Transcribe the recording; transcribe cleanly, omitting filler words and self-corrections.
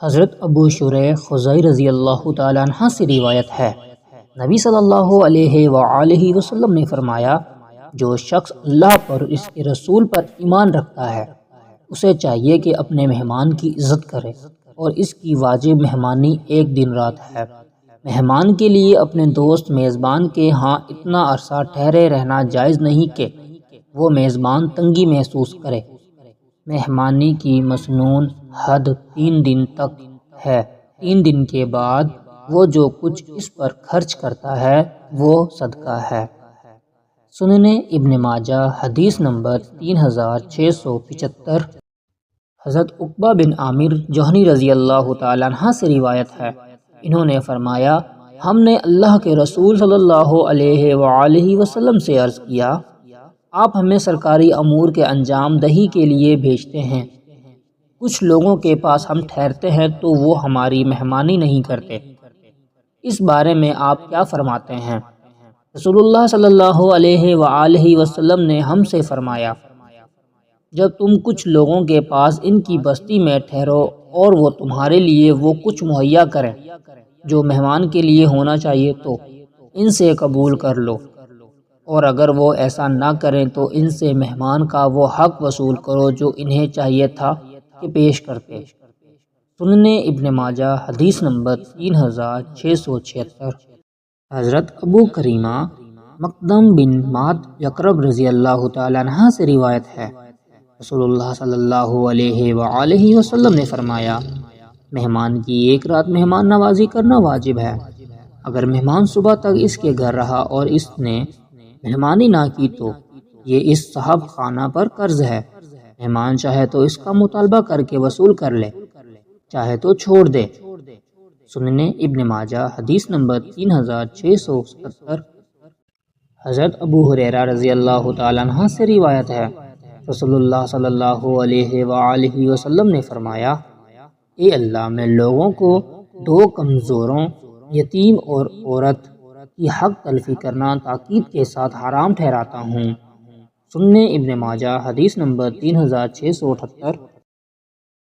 حضرت ابو شریح خزائی رضی اللہ تعالیٰ عنہ سے روایت ہے، نبی صلی اللہ علیہ وآلہ وسلم نے فرمایا، جو شخص اللہ پر اور اس کے رسول پر ایمان رکھتا ہے اسے چاہیے کہ اپنے مہمان کی عزت کرے، اور اس کی واجب مہمانی ایک دن رات ہے۔ مہمان کے لیے اپنے دوست میزبان کے ہاں اتنا عرصہ ٹھہرے رہنا جائز نہیں کہ وہ میزبان تنگی محسوس کرے۔ مہمانی کی مسنون حد 3 دن تک ہے۔ 3 دن کے بعد وہ جو کچھ اس پر خرچ کرتا ہے وہ صدقہ ہے۔ سنن ابن ماجہ حدیث نمبر 3675۔ حضرت عقبہ بن عامر جوہنی رضی اللہ تعالیٰ عنہ سے روایت ہے، انہوں نے فرمایا، ہم نے اللہ کے رسول صلی اللہ علیہ وآلہ وسلم سے عرض کیا، آپ ہمیں سرکاری امور کے انجام دہی کے لیے بھیجتے ہیں، کچھ لوگوں کے پاس ہم ٹھہرتے ہیں تو وہ ہماری مہمانی نہیں کرتے، اس بارے میں آپ کیا فرماتے ہیں؟ رسول اللہ صلی اللہ علیہ وآلہ وسلم نے ہم سے فرمایا، جب تم کچھ لوگوں کے پاس ان کی بستی میں ٹھہرو اور وہ تمہارے لیے وہ کچھ مہیا کریں جو مہمان کے لیے ہونا چاہیے تو ان سے قبول کر لو، اور اگر وہ ایسا نہ کریں تو ان سے مہمان کا وہ حق وصول کرو جو انہیں چاہیے تھا کہ پیش کرتے۔ سنن ابن ماجہ حدیث نمبر 3676۔ حضرت ابو کریمہ مقدم بن مات یقرب رضی اللہ تعالیٰ عنہ سے روایت ہے، رسول اللہ صلی اللہ علیہ وآلہ وسلم نے فرمایا، مہمان کی ایک رات مہمان نوازی کرنا واجب ہے۔ اگر مہمان صبح تک اس کے گھر رہا اور اس نے مہمانی نہ کی تو یہ اس صاحب خانہ پر قرض ہے۔ مہمان چاہے تو اس کا مطالبہ کر کے وصول کر لے، چاہے تو چھوڑ دے۔ سنن ابن ماجہ حدیث نمبر 3677۔ حضرت ابو ہریرہ رضی اللہ تعالیٰ عنہ سے روایت ہے، رسول اللہ صلی اللہ علیہ وآلہ وسلم نے فرمایا، اے اللہ، میں لوگوں کو 2 کمزوروں، یتیم اور عورت کی حق تلفی کرنا تاکید کے ساتھ حرام ٹھہراتا ہوں۔ سنن ابن ماجہ حدیث نمبر 3678۔